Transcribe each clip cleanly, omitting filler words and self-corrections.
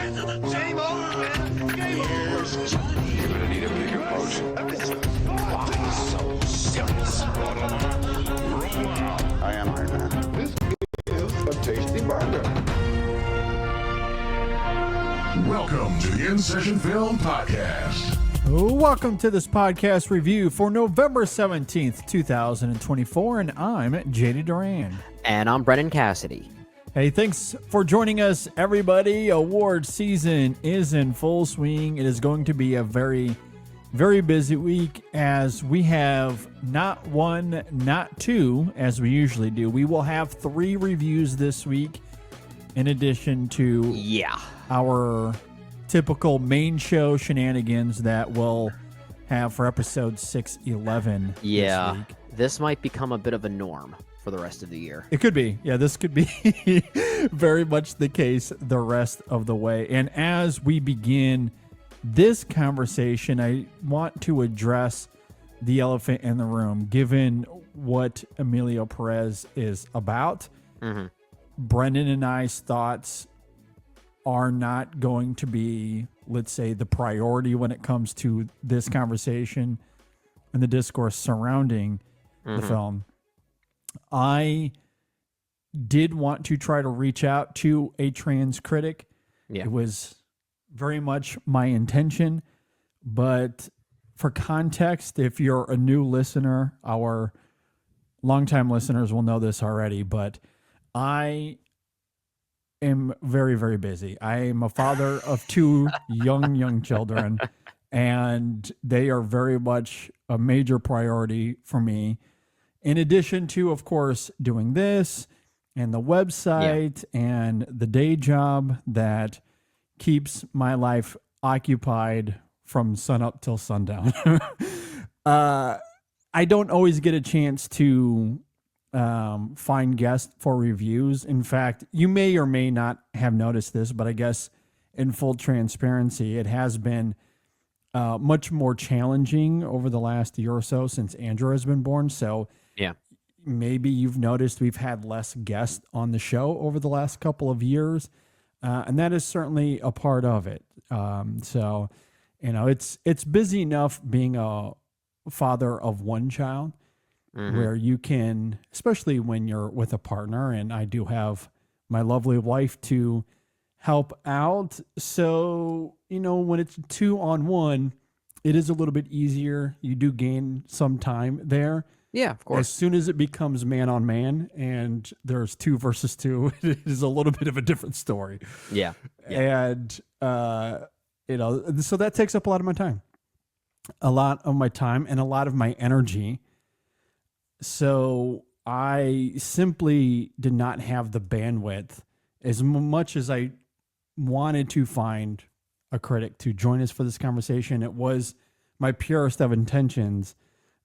Game over, man. Game over. Johnny. You're gonna need a big approach. Everything's so serious. I am Iron Man. This is a tasty burger. Welcome to the In Session Film Podcast. Welcome to this podcast review for November 17th, 2024, and I'm JD Duran. And I'm Brennan Cassidy. Hey, thanks for joining us, everybody. Award season is in full swing. It is going to be a very, very busy week as we have not one, not two, as we usually do. We will have 3 reviews this week in addition to our typical main show shenanigans that we'll have for episode 611 this week. This might become a bit of a norm for the rest of the year. It could be. Yeah, this could be very much the case the rest of the way. And as we begin this conversation, I want to address the elephant in the room, given what Emilia Pérez is about. Brendan and I's thoughts are not going to be, let's say, the priority when it comes to this conversation and the discourse surrounding the film. I did want to try to reach out to a trans critic. It was very much my intention, but for context, if you're a new listener, our longtime listeners will know this already, but I am very, very busy. I am a father of 2 young children, and they are very much a major priority for me. In addition to, of course, doing this and the website and the day job that keeps my life occupied from sunup till sundown. I don't always get a chance to find guests for reviews. In fact, you may or may not have noticed this, but I guess in full transparency, it has been much more challenging over the last year or so since Andrew has been born. So maybe you've noticed we've had less guests on the show over the last couple of years. And that is certainly a part of it. So, you know, it's busy enough being a father of 1 child. Where you can, especially when you're with a partner, and I do have my lovely wife to help out. So, you know, when it's 2 on 1, it is a little bit easier. You do gain some time there. Yeah, of course. As soon as it becomes man on man and there's 2 versus 2, it is a little bit of a different story. Yeah. And, you know, so that takes up a lot of my time, and a lot of my energy. So I simply did not have the bandwidth as much as I wanted to find a critic to join us for this conversation. It was my purest of intentions.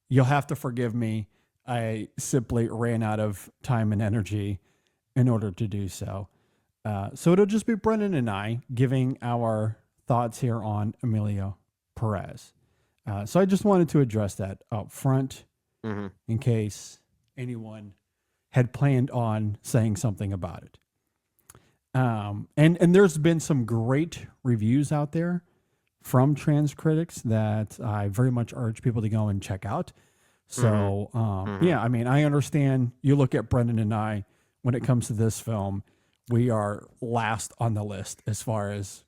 You'll have to forgive me. I simply ran out of time and energy in order to do so. So it'll just be Brendan and I giving our thoughts here on Emilia Pérez. So I just wanted to address that up front. In case anyone had planned on saying something about it. And there's been some great reviews out there from trans critics that I very much urge people to go and check out. So, yeah, I mean, I understand you look at Brendan and I, when it comes to this film, we are last on the list as far as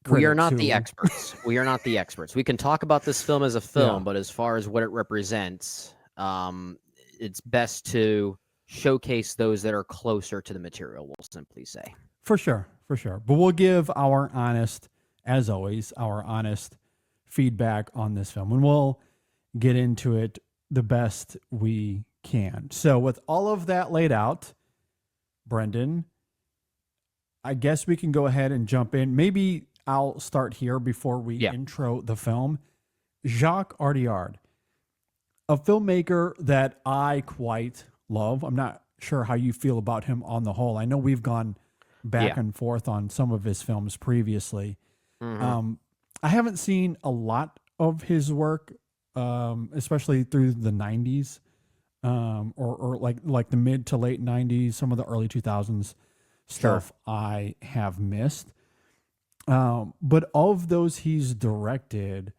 we are not the experts. We are not the experts. We can talk about this film as a film, but as far as what it represents, it's best to showcase those that are closer to the material, we'll simply say. For sure. But we'll give our honest, as always, our honest feedback on this film. And we'll get into it the best we can. So with all of that laid out, Brendan, I guess we can go ahead and jump in. Maybe I'll start here before we intro the film. Jacques Audiard, a filmmaker that I quite love. I'm not sure how you feel about him on the whole. I know we've gone back and forth on some of his films previously. I haven't seen a lot of his work, especially through the 90s, or like the mid to late 90s, some of the early 2000s stuff I have missed. But of those he's directed,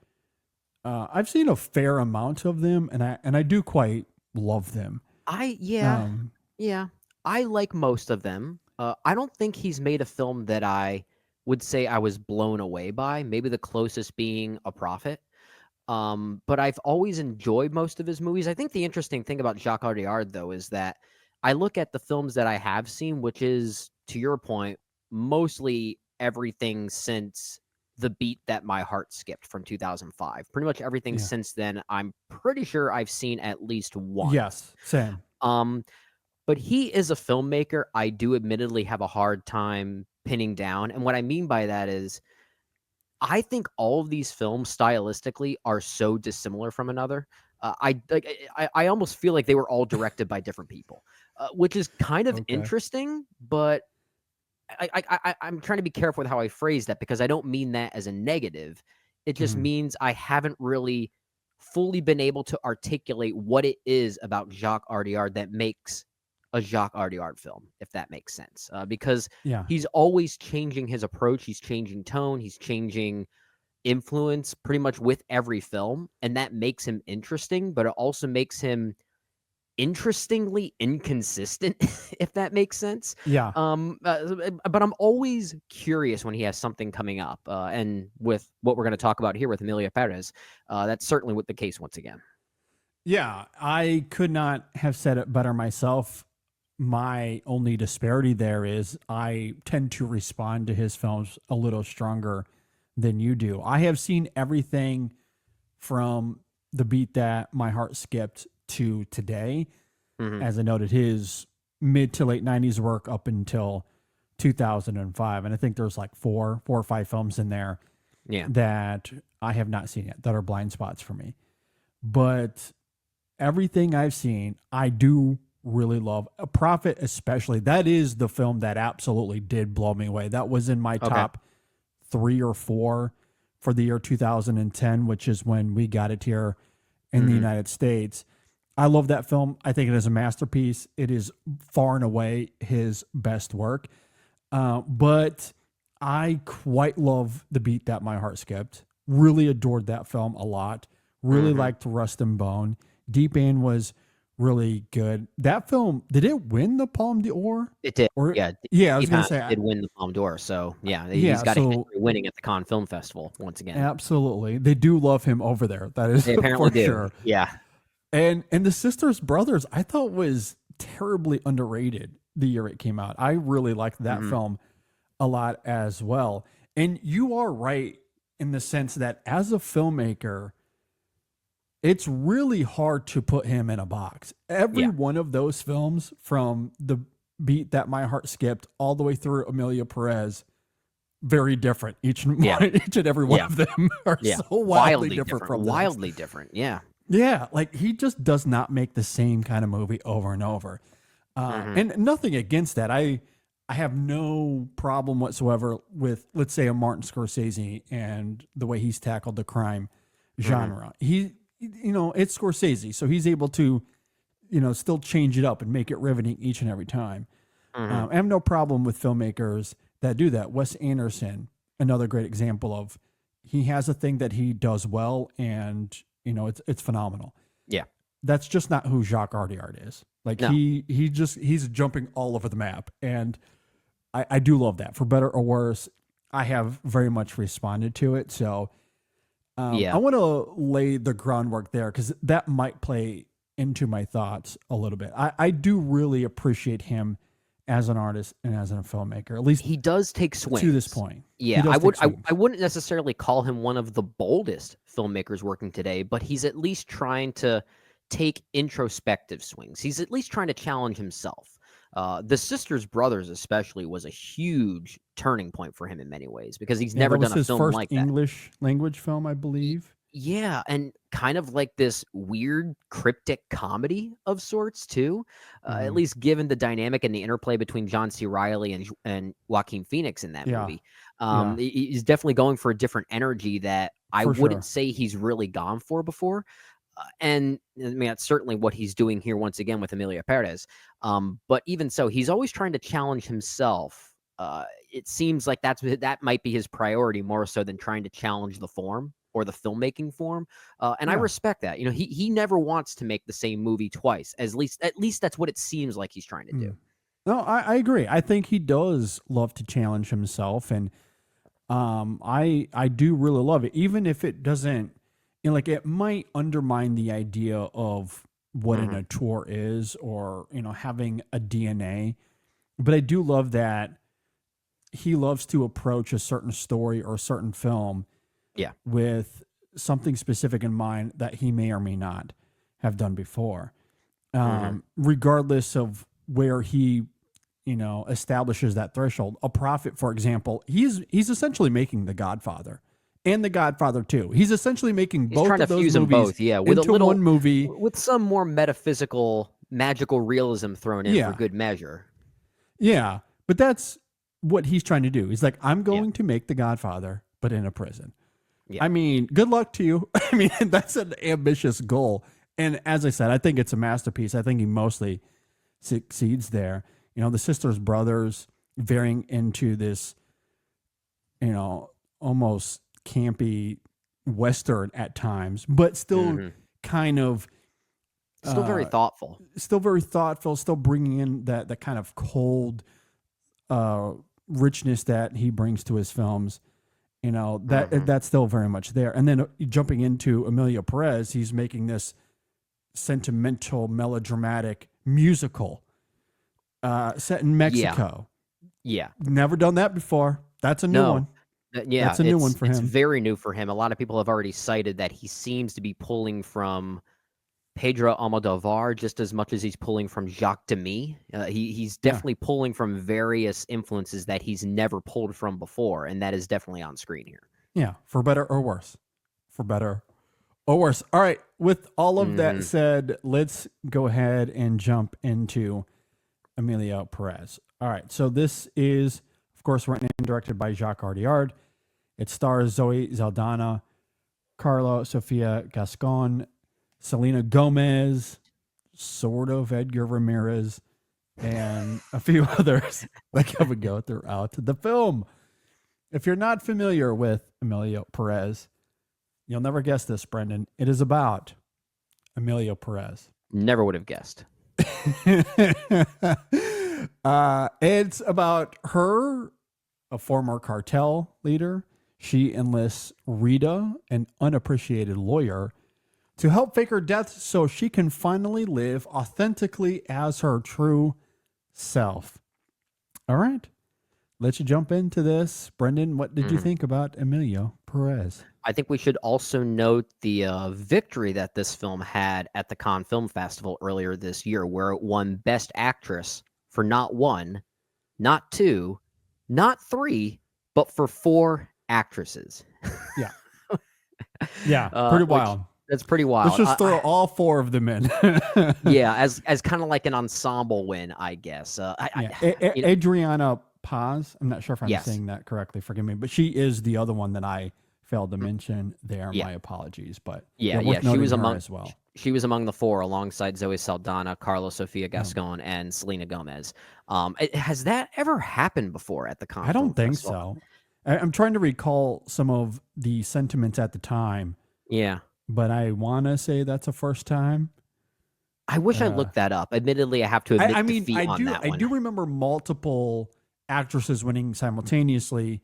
I've seen a fair amount of them, and I do quite love them. Yeah, Um, yeah. I like most of them. I don't think he's made a film that I would say I was blown away by. Maybe the closest being A Prophet. But I've always enjoyed most of his movies. I think the interesting thing about Jacques Audiard, though, is that I look at the films that I have seen, which is, to your point, mostly everything since The Beat That My Heart Skipped from 2005. Pretty much everything yeah. since then, I'm pretty sure I've seen at least once. Yes. Same. Um, but he is a filmmaker I do admittedly have a hard time pinning down. And what I mean by that is I think all of these films stylistically are so dissimilar from another. I almost feel like they were all directed by different people, which is kind of Okay. interesting. But I'm trying to be careful with how I phrase that because I don't mean that as a negative. It just Mhm. means I haven't really fully been able to articulate what it is about Jacques Audiard that makes a Jacques Audiard film, if that makes sense. Because Yeah. he's always changing his approach, he's changing tone, he's changing influence pretty much with every film, and that makes him interesting, but it also makes him interestingly inconsistent, if that makes sense. Yeah. But I'm always curious when he has something coming up, and with what we're going to talk about here with Emilia Perez, that's certainly what the case once again. Yeah. I could not have said it better myself. My only disparity there is I tend to respond to his films a little stronger than you do. I have seen everything from The Beat That My Heart Skipped to today. Hmm. As I noted, his mid to late 90s work up until 2005. And I think there's like four or five films in there Yeah. that I have not seen yet that are blind spots for me. But everything I've seen, I do really love. A Prophet, especially. That is the film that absolutely did blow me away. That was in my Okay. top 3 or 4 for the year 2010, which is when we got it here in the United States. I love that film. I think it is a masterpiece. It is far and away his best work. But I quite love The Beat That My Heart Skipped. Really adored that film a lot. Really liked Rust and Bone. Deep End was really good. That film, did it win the Palme d'Or? It did. Or Yeah. yeah, I was Steve gonna Hanna say did win the Palme d'Or. So, yeah, he's yeah. got a history So winning at the Cannes Film Festival once again. absolutely, they do love him over there. That is They apparently for do. sure. Yeah. And the Sisters Brothers, I thought was terribly underrated the year it came out. I really liked that film a lot as well. And you are right in the sense that as a filmmaker, it's really hard to put him in a box. Every Yeah. one of those films, from The Beat That My Heart Skipped all the way through Emilia Perez, very different. Each and Yeah. each and every one Yeah. of them are Yeah. so wildly different from the next. Wildly different. Yeah. Yeah, like he just does not make the same kind of movie over and over. And nothing against that. I have no problem whatsoever with, let's say, a Martin Scorsese and the way he's tackled the crime genre. He, it's Scorsese, so he's able to, still change it up and make it riveting each and every time. I have no problem with filmmakers that do that. Wes Anderson, another great example of, he has a thing that he does well, and it's phenomenal. Yeah. That's just not who Jacques Audiard is. Like No. he's jumping all over the map, and I do love that. For better or worse, I have very much responded to it. So Yeah. I want to lay the groundwork there because that might play into my thoughts a little bit. I do really appreciate him as an artist and as a filmmaker, at least He does take swings. to this point. He Yeah, does take swings. I wouldn't necessarily call him one of the boldest filmmakers working today, but he's at least trying to take introspective swings. He's at least trying to challenge himself. The Sisters Brothers especially was a huge turning point for him in many ways because he's Yeah, never that was done a his film first like that. English language film, I believe. Yeah, and kind of like this weird cryptic comedy of sorts too. At least given the dynamic and the interplay between John C. Reilly and Joaquin Phoenix in that Yeah. movie. Yeah. He's definitely going for a different energy that I For wouldn't sure. say he's really gone for before. And I mean, that's certainly what he's doing here once again with Emilia Perez. But even so, he's always trying to challenge himself it seems like that might be his priority more so than trying to challenge the form or the filmmaking form. And I respect that. You know, he never wants to make the same movie twice. At least that's what it seems like he's trying to do. No, I agree. I think he does love to challenge himself, and I do really love it, even if it doesn't, you know, like it might undermine the idea of what an auteur is, or, you know, having a DNA. But I do love that he loves to approach a certain story or a certain film with something specific in mind that he may or may not have done before. Regardless of where he, you know, establishes that threshold. A Prophet, for example, he's essentially making The Godfather and The Godfather 2. He's essentially making both trying of to those fuse them movies both, with into a little one movie. with some more metaphysical, magical realism thrown in for good measure. Yeah, but that's what he's trying to do. He's like, I'm going to make The Godfather, but in a prison. Yeah. I mean, good luck to you. I mean, that's an ambitious goal. And as I said, I think it's a masterpiece. I think he mostly succeeds there. You know, the sisters, brothers, veering into this, you know, almost campy Western at times, but still kind of still very thoughtful. Still bringing in that kind of cold richness that he brings to his films. You know, that's still very much there. And then jumping into Emilia Pérez, he's making this sentimental, melodramatic musical set in Mexico. Yeah. Never done that before. That's a new one. Yeah, that's a new one for him. It's very new for him. A lot of people have already cited that he seems to be pulling from Pedro Almodovar just as much as he's pulling from Jacques Demy. He's definitely pulling from various influences that he's never pulled from before, and that is definitely on screen here. Yeah, for better or worse. For better or worse. All right, with all of that said, let's go ahead and jump into Emilia Pérez. All right, so this is, of course, written and directed by Jacques Audiard. It stars Zoe Saldana, Carla Sofia Gascon, Selena Gomez, sort of Edgar Ramirez, and a few others that come and go throughout the film. If you're not familiar with Emilia Pérez, you'll never guess this, Brendan. It is about Emilia Pérez. Never would have guessed. It's about her, a former cartel leader. She enlists Rita, an unappreciated lawyer, to help fake her death so she can finally live authentically as her true self. All right. Let's jump into this. Brendan, what did you think about Emilia Pérez? I think we should also note the victory that this film had at the Cannes Film Festival earlier this year, where it won Best Actress for not one, not two, not three, but for 4 actresses. Yeah. Yeah, pretty wild. That's pretty wild. Let's just throw all 4 of them in. Yeah, as kind of like an ensemble win, I guess. Adriana Paz, I'm not sure if I'm saying that correctly, forgive me, but she is the other one that I failed to mention there. My apologies, but she was among as well. She was among the 4 alongside Zoe Saldana, Carla Sofia Gascon, and Selena Gomez. Has that ever happened before at the Cannes? I don't think so. I'm trying to recall some of the sentiments at the time. Yeah. But I want to say that's a first time. I wish I looked that up. Admittedly, I have to admit defeat on that one. I do remember multiple actresses winning simultaneously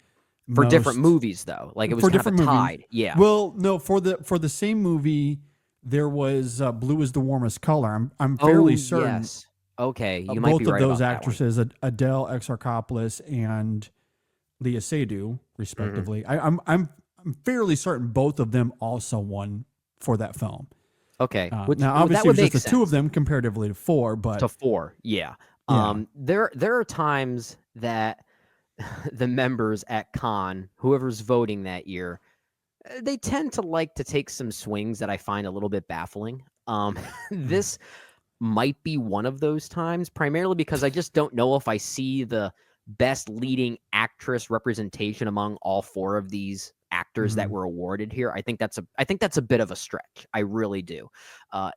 for different movies, though. Like it was for kind different of tied. Movies. Yeah. Well, no, for the same movie, there was Blue is the Warmest Color. I'm fairly certain. Yes. Okay, you might be right both of those about actresses, Adele Exarchopoulos and Leah Seydoux, respectively. I'm fairly certain both of them also won for that film. Okay. Now, obviously, it was just the 2 of them comparatively to 4, but to 4, yeah. There are times that the members at Cannes, whoever's voting that year, they tend to like to take some swings that I find a little bit baffling. This might be one of those times, primarily because I just don't know if I see the best leading actress representation among all 4 of these actors that were awarded here. I think that's a bit of a stretch. I really do.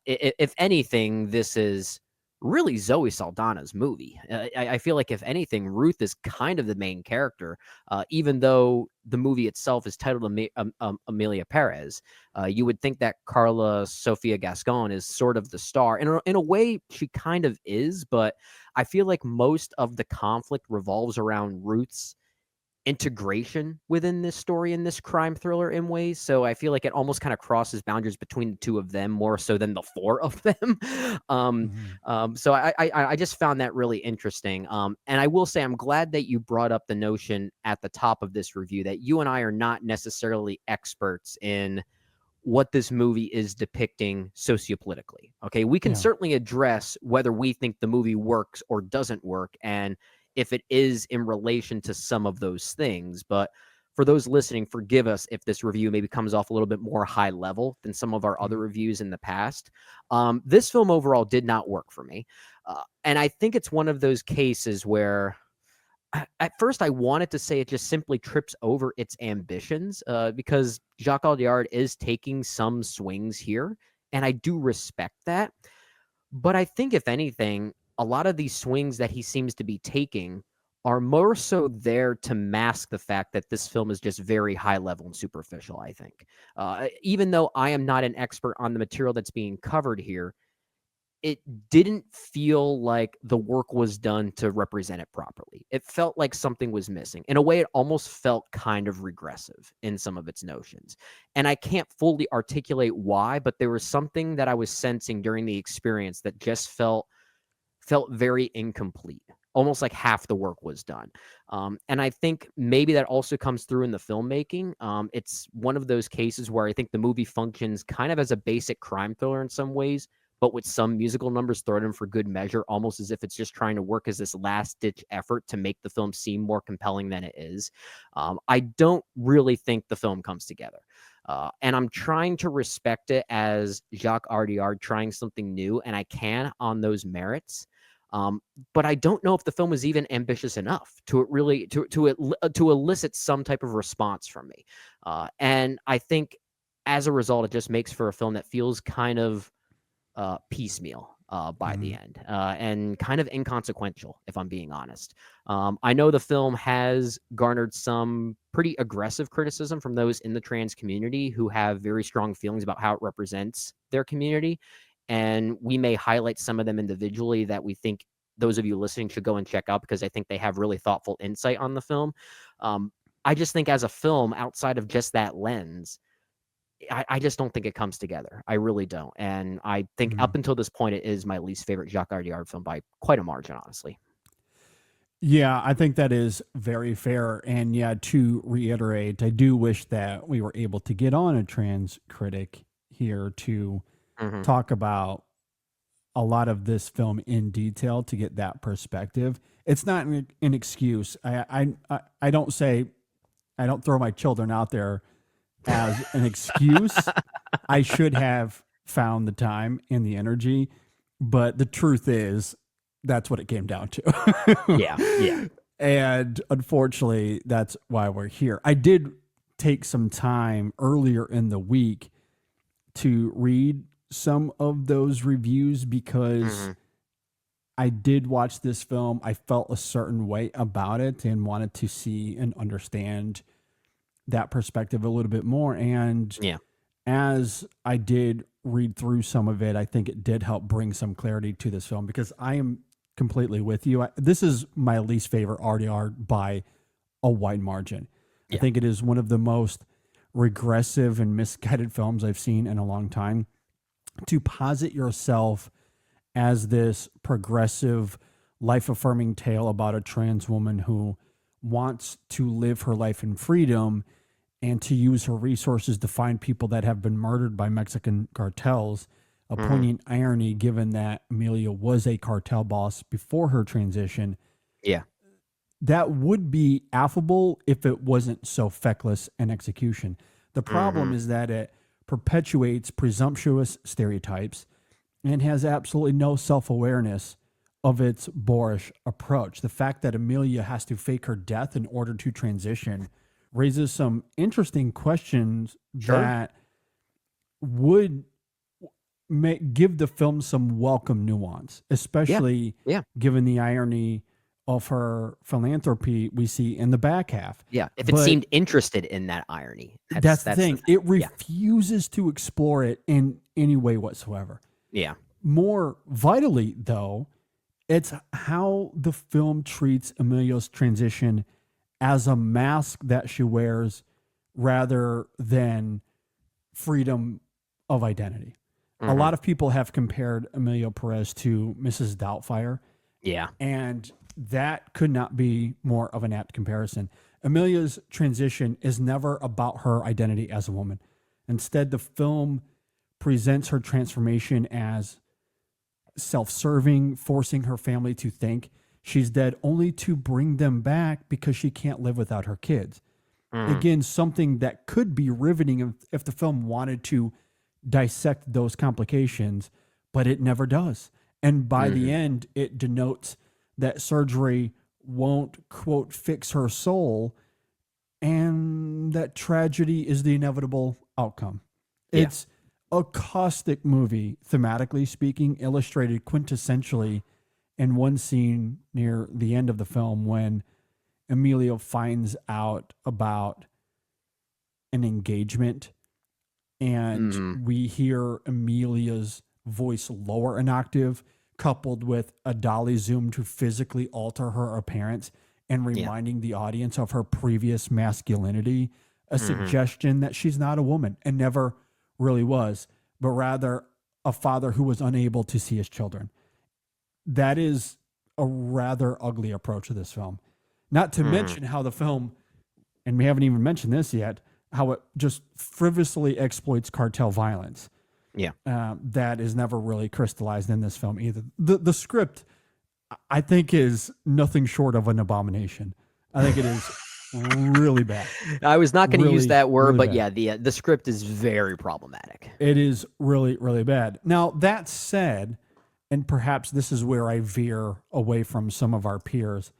If anything, this is really Zoe Saldana's movie. I feel like, if anything, Ruth is kind of the main character, even though the movie itself is titled Emilia Perez. You would think that Carla Sofia Gascon is sort of the star. In a way, she kind of is, but I feel like most of the conflict revolves around Ruth's integration within this story, in this crime thriller, in ways. So I feel like it almost kind of crosses boundaries between the two of them more so than the four of them. So I just found that really interesting. And I will say, I'm glad that you brought up the notion at the top of this review that you and I are not necessarily experts in what this movie is depicting sociopolitically. Okay, we can certainly address whether we think the movie works or doesn't work, and if it is in relation to some of those things. But for those listening, forgive us if this review maybe comes off a little bit more high level than some of our other reviews in the past. This film overall did not work for me. And I think it's one of those cases where at first I wanted to say it just simply trips over its ambitions, because Jacques Audiard is taking some swings here, and I do respect that. But I think, if anything, a lot of these swings that he seems to be taking are more so there to mask the fact that this film is just very high level and superficial, I think. Even though I am not an expert on the material that's being covered here, it didn't feel like the work was done to represent it properly. It felt like something was missing. In a way, it almost felt kind of regressive in some of its notions. And I can't fully articulate why, but there was something that I was sensing during the experience that just felt very incomplete, almost like half the work was done. And I think maybe that also comes through in the filmmaking. It's one of those cases where I think the movie functions kind of as a basic crime thriller in some ways, but with some musical numbers thrown in for good measure, almost as if it's just trying to work as this last-ditch effort to make the film seem more compelling than it is. I don't really think the film comes together. And I'm trying to respect it as Jacques Audiard trying something new, and I can on those merits. But I don't know if the film was even ambitious enough to really to elicit some type of response from me. And I think as a result, it just makes for a film that feels kind of piecemeal by the end, and kind of inconsequential, if I'm being honest. I know the film has garnered some pretty aggressive criticism from those in the trans community who have very strong feelings about how it represents their community. And we may highlight some of them individually that we think those of you listening should go and check out, because I think they have really thoughtful insight on the film. I just think as a film, outside of just that lens, I just don't think it comes together. I really don't. And I think up until this point, it is my least favorite Jacques Audiard film by quite a margin, honestly. Yeah, I think that is very fair. And yeah, to reiterate, I do wish that we were able to get on a trans critic here to talk about a lot of this film in detail, to get that perspective. It's not an excuse. I don't throw my children out there as an excuse. I should have found the time and the energy, but the truth is that's what it came down to. Yeah. And unfortunately, that's why we're here. I did take some time earlier in the week to read some of those reviews, because I did watch this film. I felt a certain way about it and wanted to see and understand that perspective a little bit more. And as I did read through some of it, I think it did help bring some clarity to this film, because I am completely with you. This is my least favorite Audiard by a wide margin. I think it is one of the most regressive and misguided films I've seen in a long time. To posit yourself as this progressive, life-affirming tale about a trans woman who wants to live her life in freedom and to use her resources to find people that have been murdered by Mexican cartels, a poignant irony given that Emilia was a cartel boss before her transition. Yeah. That would be affable if it wasn't so feckless in execution. The problem is that it perpetuates presumptuous stereotypes and has absolutely no self-awareness of its boorish approach. The fact that Emilia has to fake her death in order to transition raises some interesting questions that would give the film some welcome nuance, especially Yeah. given the irony of her philanthropy we see in the back half. Yeah. If it But seemed interested in that irony. that's the thing. It Yeah. refuses to explore it in any way whatsoever. Yeah. More vitally, though, it's how the film treats Emilia's transition as a mask that she wears rather than freedom of identity. A lot of people have compared Emilia Pérez to Mrs. Doubtfire, Yeah. and that could not be more of an apt comparison. Emilia's transition is never about her identity as a woman. Instead, the film presents her transformation as self-serving, forcing her family to think she's dead only to bring them back because she can't live without her kids. Again, something that could be riveting if the film wanted to dissect those complications, but it never does. And by the end, it denotes that surgery won't, quote, fix her soul, and that tragedy is the inevitable outcome. Yeah. It's a caustic movie, thematically speaking, illustrated quintessentially in one scene near the end of the film when Emilia finds out about an engagement, and we hear Emilia's voice lower an octave, coupled with a dolly zoom to physically alter her appearance and reminding the audience of her previous masculinity, a suggestion that she's not a woman and never really was, but rather a father who was unable to see his children. That is a rather ugly approach to this film. Not to mention how the film, and we haven't even mentioned this yet, how it just frivolously exploits cartel violence. Yeah. That is never really crystallized in this film either. The script, I think, is nothing short of an abomination. I think it is really bad. I was not going to use Really, that word, really but bad. yeah, the script is very problematic. It is really, really bad. Now, that said, and perhaps this is where I veer away from some of our peers,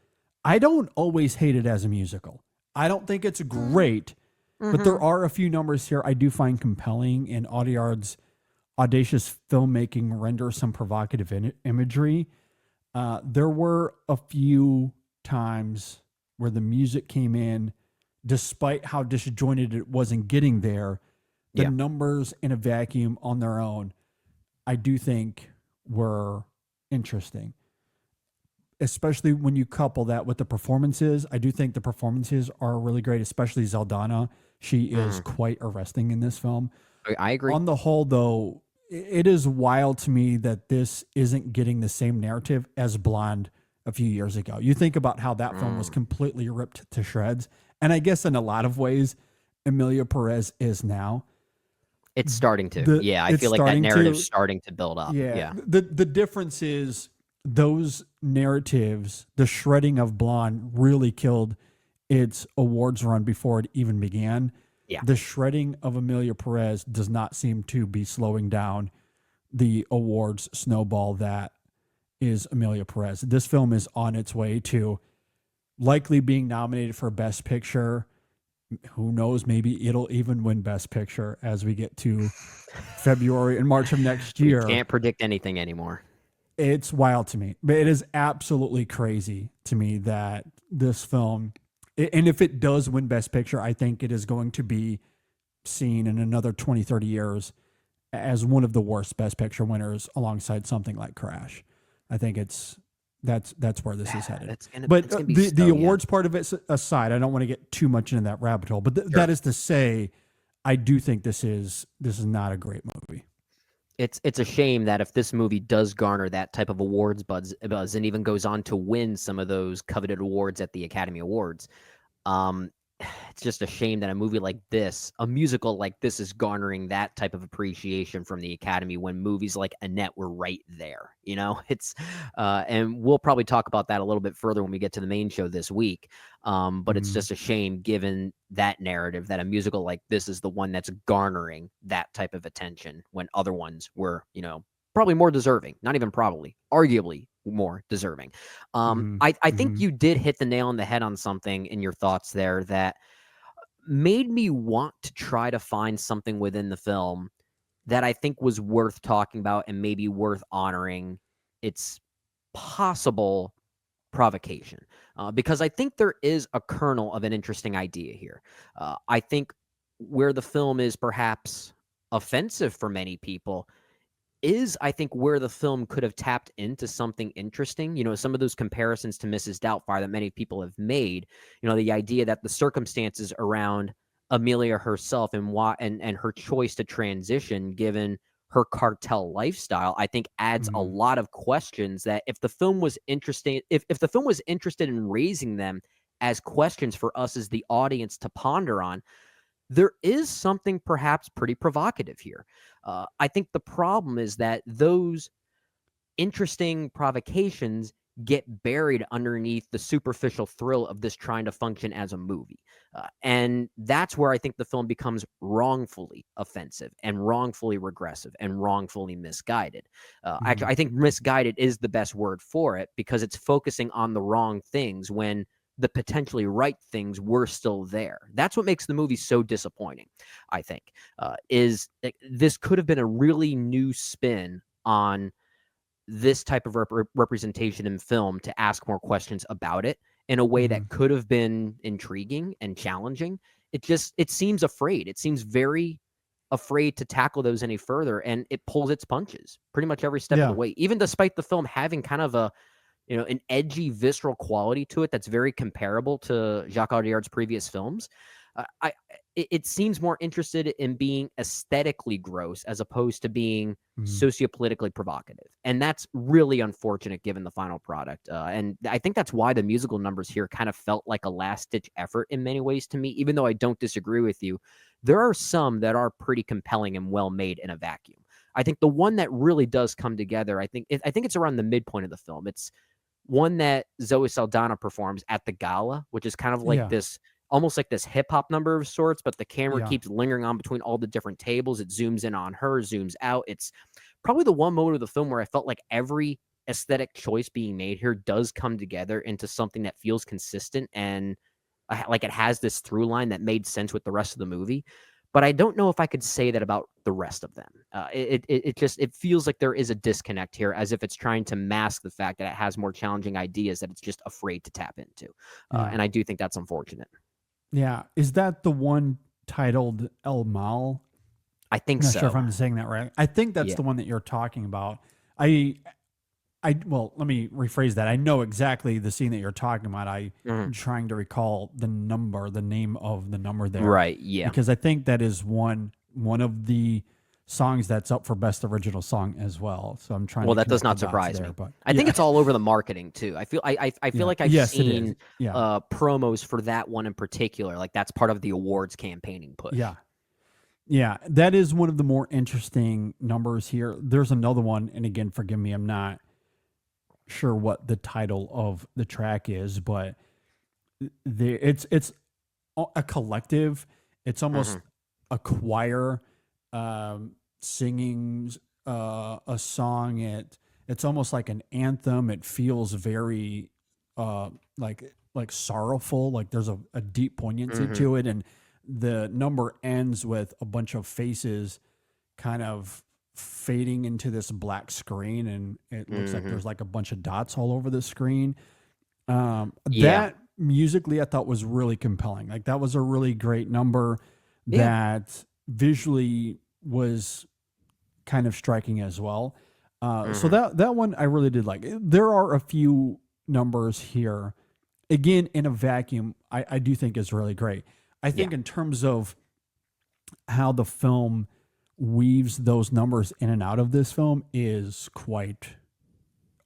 I don't always hate it as a musical. I don't think it's great, but there are a few numbers here I do find compelling, and Audiard's audacious filmmaking renders some provocative imagery. There were a few times where the music came in, despite how disjointed it wasn't getting there. The numbers in a vacuum on their own, I do think, were interesting. Especially when you couple that with the performances. I do think the performances are really great, especially Zeldana. She is quite arresting in this film. I agree. On the whole, though, it is wild to me that this isn't getting the same narrative as Blonde a few years ago. You think about how that film was completely ripped to shreds. And I guess in a lot of ways, Emilia Pérez is now. It's starting to. I feel like that narrative's starting to build up. Yeah. The difference is those narratives, the shredding of Blonde really killed its awards run before it even began. Yeah. The shredding of Emilia Pérez does not seem to be slowing down the awards snowball that is Emilia Pérez. This film is on its way to likely being nominated for Best Picture. Who knows? Maybe it'll even win Best Picture as we get to February and March of next year. Can't predict anything anymore. It's wild to me, but it is absolutely crazy to me that this film, and if it does win Best Picture, I think it is going to be seen in another 20, 30 years as one of the worst Best Picture winners alongside something like Crash. I think that's where this is headed. The awards part of it aside, I don't want to get too much into that rabbit hole, but that is to say, I do think this is not a great movie. It's a shame that if this movie does garner that type of awards buzz and even goes on to win some of those coveted awards at the Academy Awards, it's just a shame that a movie like this, a musical like this, is garnering that type of appreciation from the Academy when movies like Annette were right there. You know, it's and we'll probably talk about that a little bit further when we get to the main show this week. But it's just a shame, given that narrative, that a musical like this is the one that's garnering that type of attention when other ones were, you know, probably more deserving. Not even probably, arguably more deserving. I think you did hit the nail on the head on something in your thoughts there that made me want to try to find something within the film that I think was worth talking about and maybe worth honoring its possible provocation, because I think there is a kernel of an interesting idea here. I think where the film is perhaps offensive for many people is, I think, where the film could have tapped into something interesting. Some of those comparisons to Mrs. Doubtfire that many people have made, the idea that the circumstances around Amelia herself and why and her choice to transition given her cartel lifestyle, I think adds a lot of questions that if the film was interesting, if the film was interested in raising them as questions for us as the audience to ponder on, there is something perhaps pretty provocative here. I think the problem is that those interesting provocations get buried underneath the superficial thrill of this trying to function as a movie. And that's where I think the film becomes wrongfully offensive and wrongfully regressive and wrongfully misguided. Actually, I think misguided is the best word for it because it's focusing on the wrong things when the potentially right things were still there. That's what makes the movie so disappointing, I think, is this could have been a really new spin on this type of representation in film to ask more questions about it in a way that could have been intriguing and challenging. It seems afraid. It seems very afraid to tackle those any further, and it pulls its punches pretty much every step of the way, even despite the film having kind of an edgy, visceral quality to it that's very comparable to Jacques Audiard's previous films. It seems more interested in being aesthetically gross as opposed to being sociopolitically provocative. And that's really unfortunate given the final product. And I think that's why the musical numbers here kind of felt like a last-ditch effort in many ways to me, even though I don't disagree with you. There are some that are pretty compelling and well-made in a vacuum. I think the one that really does come together, I think it's around the midpoint of the film. It's one that Zoe Saldana performs at the gala, which is kind of like this, almost like this hip hop number of sorts, but the camera keeps lingering on between all the different tables. It zooms in on her, zooms out. It's probably the one moment of the film where I felt like every aesthetic choice being made here does come together into something that feels consistent and like it has this through line that made sense with the rest of the movie. But I don't know if I could say that about the rest of them. It feels like there is a disconnect here, as if it's trying to mask the fact that it has more challenging ideas that it's just afraid to tap into. And I do think that's unfortunate. Yeah. Is that the one titled El Mal? I think I'm not so. sure if I'm saying that right. I think that's the one that you're talking about. Well, let me rephrase that. I know exactly the scene that you're talking about. I'm trying to recall the name of the number there. Right, yeah. Because I think that is one of the songs that's up for Best Original Song as well. So I'm trying to that does connect not the dots surprise there, me. but I think it's all over the marketing too. I feel like I've seen promos for that one in particular. Like that's part of the awards campaigning push. Yeah, that is one of the more interesting numbers here. There's another one, and again, forgive me, I'm not sure what the title of the track is, but it's a collective. It's almost a choir singing a song. It's almost like an anthem. It feels very like sorrowful. Like there's a deep poignancy to it, and the number ends with a bunch of faces kind of fading into this black screen, and it looks like there's like a bunch of dots all over the screen. That musically I thought was really compelling. Like that was a really great number that visually was kind of striking as well. So that one I really did like. There are a few numbers here, again, in a vacuum, I do think is really great. I think in terms of how the film weaves those numbers in and out of this film is quite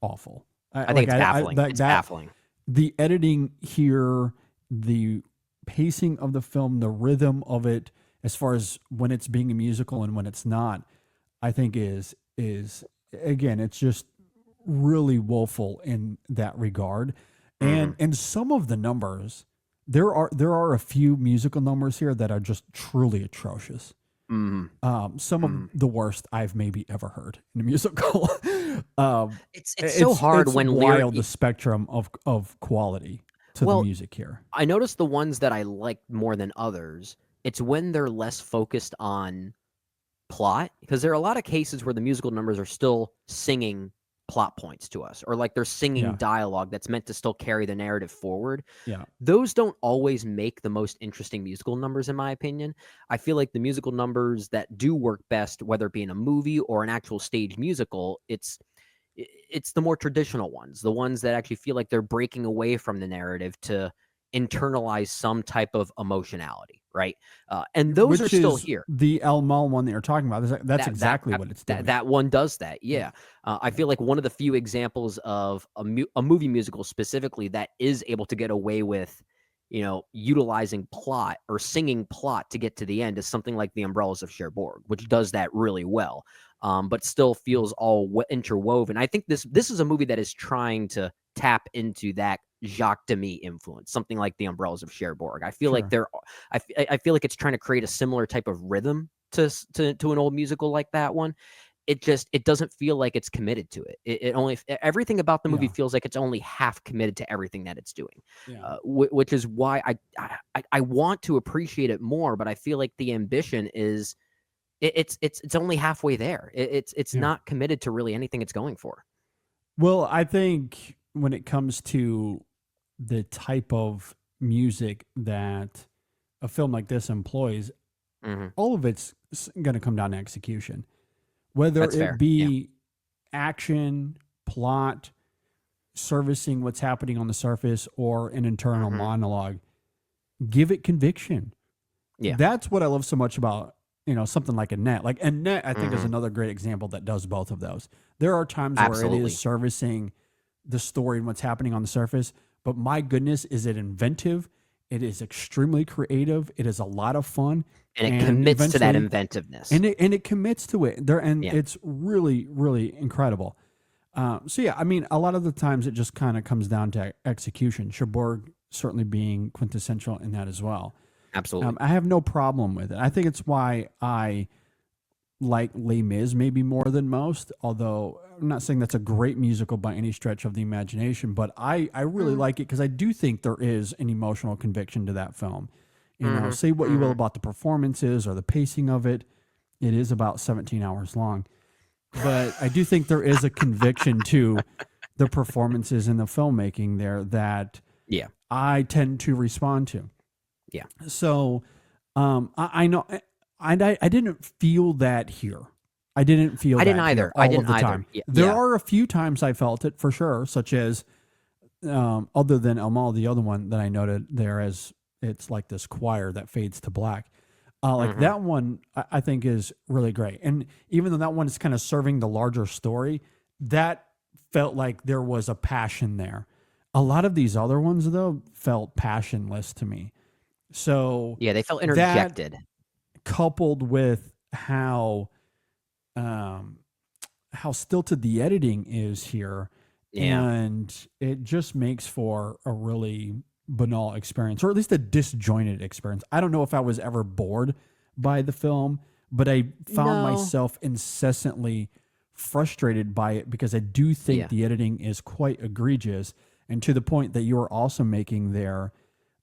awful. I think it's baffling. It's baffling. The editing here, the pacing of the film, the rhythm of it, as far as when it's being a musical and when it's not, I think is again, it's just really woeful in that regard. And some of the numbers, there are a few musical numbers here that are just truly atrocious. Some of the worst I've maybe ever heard in a musical. It's so hard when wild the spectrum of quality to the music here. I noticed the ones that I like more than others. It's when they're less focused on plot, because there are a lot of cases where the musical numbers are still singing plot points to us, or like they're singing Yeah. dialogue that's meant to still carry the narrative forward. Yeah. Those don't always make the most interesting musical numbers, in my opinion. I feel like the musical numbers that do work best, whether it be in a movie or an actual stage musical, it's the more traditional ones, the ones that actually feel like they're breaking away from the narrative to internalize some type of emotionality, right? And those are Which still is here. the El Mal one that you're talking about. That's exactly what it's doing. That one does that, yeah. I feel like one of the few examples of a movie musical specifically that is able to get away with, utilizing plot or singing plot to get to the end is something like The Umbrellas of Cherbourg, which does that really well, but still feels all interwoven. I think this is a movie that is trying to tap into that Jacques Demy influence, something like The Umbrellas of Cherbourg. I feel like I feel like it's trying to create a similar type of rhythm to an old musical like that one. It doesn't feel like it's committed to it. It only everything about the movie feels like it's only half committed to everything that it's doing, which is why I want to appreciate it more. But I feel like the ambition is it's only halfway there. It's not committed to really anything it's going for. Well, I think when it comes to the type of music that a film like this employs, all of it's going to come down to execution. Whether That's fair. it be action, plot, servicing what's happening on the surface, or an internal monologue, give it conviction. Yeah. That's what I love so much about, something like Annette. Like Annette, I think is another great example that does both of those. There are times where it is servicing the story and what's happening on the surface, but my goodness, is it inventive? It is extremely creative. It is a lot of fun. And it commits to that inventiveness. And it commits to it. It's really, really incredible. So yeah, I mean, a lot of the times it just kind of comes down to execution. Cherbourg certainly being quintessential in that as well. Absolutely. I have no problem with it. I think it's why I like Les Mis maybe more than most, although I'm not saying that's a great musical by any stretch of the imagination, but I really like it because I do think there is an emotional conviction to that film. Say what you will about the performances or the pacing of it. It is about 17 hours long, but I do think there is a conviction to the performances and the filmmaking there that I tend to respond to. Yeah. So I know I didn't feel that here. I didn't feel I that didn't either. all I didn't of the either. time. Yeah. There are a few times I felt it for sure, such as other than El Mal, the other one that I noted there as it's like this choir that fades to black. That one I think is really great. And even though that one is kind of serving the larger story, that felt like there was a passion there. A lot of these other ones though felt passionless to me. So yeah, they felt interjected. That, coupled with how stilted the editing is here, and it just makes for a really banal experience, or at least a disjointed experience. I don't know if I was ever bored by the film, but I found myself incessantly frustrated by it because I do think the editing is quite egregious, and to the point that you were also making there,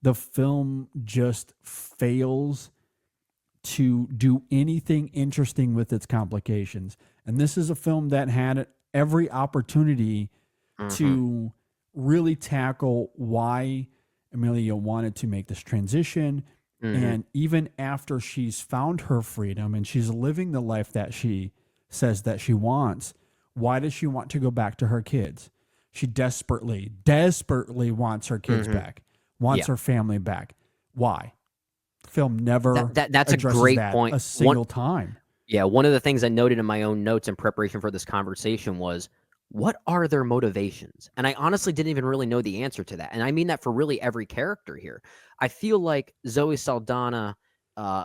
the film just fails to do anything interesting with its complications. And this is a film that had every opportunity to really tackle why Emilia wanted to make this transition. And even after she's found her freedom and she's living the life that she says that she wants, why does she want to go back to her kids? She desperately wants her kids back, wants her family back. Why? Film never that's a great point. A single time. Yeah, one of the things I noted in my own notes in preparation for this conversation was, what are their motivations? And I honestly didn't even really know the answer to that. And I mean that for really every character here. I feel like Zoe Saldana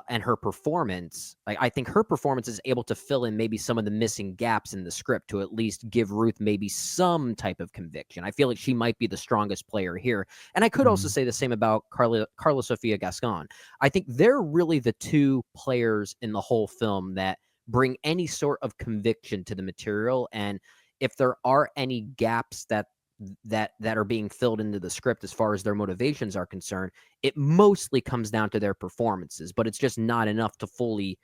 and her performance, I think her performance is able to fill in maybe some of the missing gaps in the script to at least give Ruth maybe some type of conviction. I feel like she might be the strongest player here. And I could also say the same about Carla Sofia Gascon. I think they're really the two players in the whole film that bring any sort of conviction to the material. And if there are any gaps that are being filled into the script as far as their motivations are concerned, it mostly comes down to their performances, but it's just not enough to fully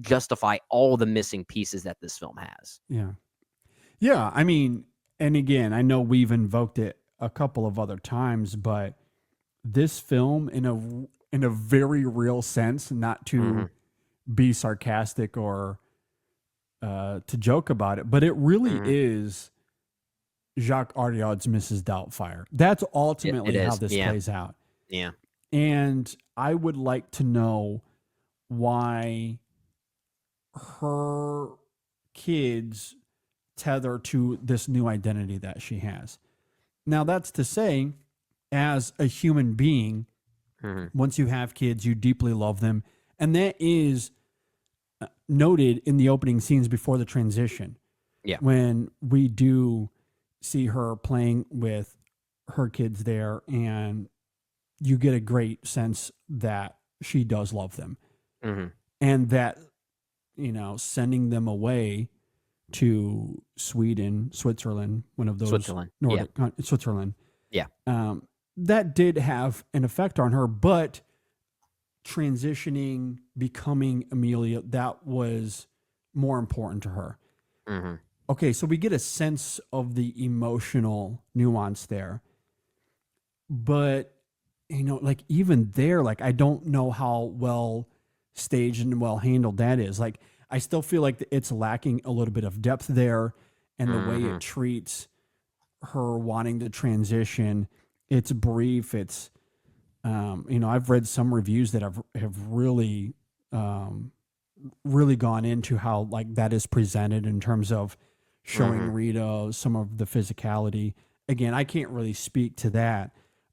justify all the missing pieces that this film has. Yeah. Yeah. I mean, and again, I know we've invoked it a couple of other times, but this film, in a very real sense, not to be sarcastic or to joke about it, but it really is Jacques Audiard's Mrs. Doubtfire. That's ultimately It how is. this Yeah. plays out. Yeah. And I would like to know why her kids tether to this new identity that she has. Now, that's to say, as a human being, once you have kids, you deeply love them. And that is noted in the opening scenes before the transition. Yeah. When we do see her playing with her kids there, and you get a great sense that she does love them. And that, you know, sending them away to Sweden, Switzerland, one of those Nordic Switzerland. Yeah. That did have an effect on her, but transitioning, becoming Emilia, that was more important to her. Okay, so we get a sense of the emotional nuance there. But, you know, like even there, like I don't know how well staged and well handled that is. Like I still feel like it's lacking a little bit of depth there, and the way it treats her wanting to transition. It's brief. It's, you know, I've read some reviews that have really, really gone into how like that is presented in terms of showing Rita some of the physicality. Again, I can't really speak to that,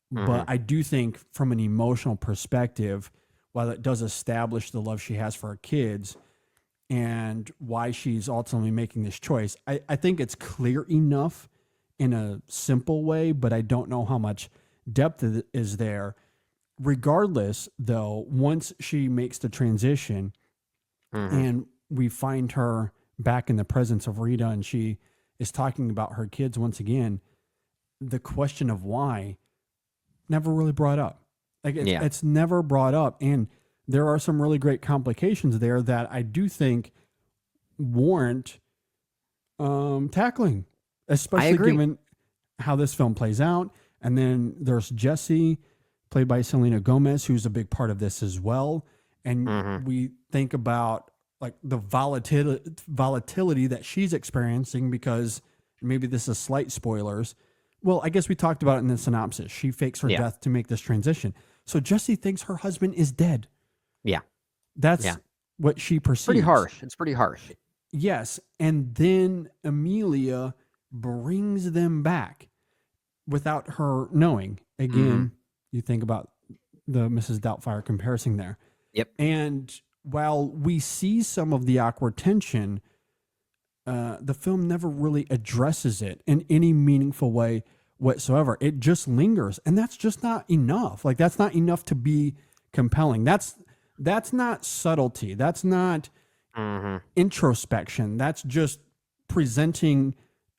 but I do think from an emotional perspective, while it does establish the love she has for her kids and why she's ultimately making this choice, I think it's clear enough in a simple way, but I don't know how much depth is there. Regardless, though, once she makes the transition and we find her back in the presence of Rita and she is talking about her kids once again, the question of why never really brought up. Like it's never brought up. And there are some really great complications there that I do think warrant tackling, especially given how this film plays out. And then there's Jessie, played by Selena Gomez, who's a big part of this as well. And we think about like the volatility that she's experiencing, because maybe this is slight spoilers. Well, I guess we talked about it in the synopsis. She fakes her death to make this transition. So Jessie thinks her husband is dead. Yeah. That's what she perceives. Pretty harsh. It's pretty harsh. Yes. And then Emilia brings them back without her knowing. Again, you think about the Mrs. Doubtfire comparison there. Yep. And while we see some of the awkward tension, the film never really addresses it in any meaningful way whatsoever. It just lingers, and that's just not enough. Like that's not enough to be compelling. That's not subtlety. That's not introspection. That's just presenting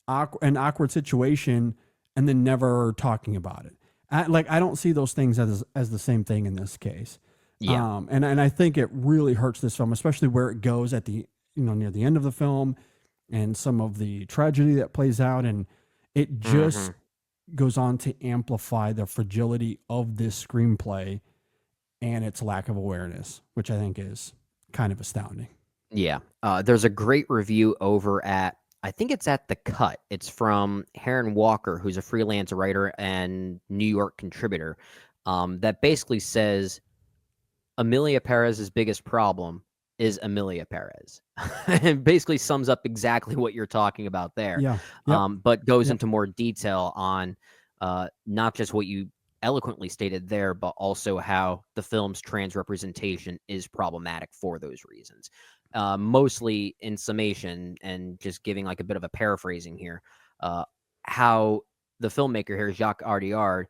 an awkward situation and then never talking about it. I don't see those things as the same thing in this case. Yeah. And I think it really hurts this film, especially where it goes at the, near the end of the film and some of the tragedy that plays out. And it just goes on to amplify the fragility of this screenplay and its lack of awareness, which I think is kind of astounding. Yeah. There's a great review over at, I think it's at The Cut. It's from Heron Walker, who's a freelance writer and New York contributor, that basically says Emilia Pérez's biggest problem is Emilia Pérez. It basically sums up exactly what you're talking about there. Yeah. Yep. But goes into more detail on not just what you eloquently stated there, but also how the film's trans representation is problematic for those reasons. Mostly in summation and just giving like a bit of a paraphrasing here, how the filmmaker here, Jacques Audiard,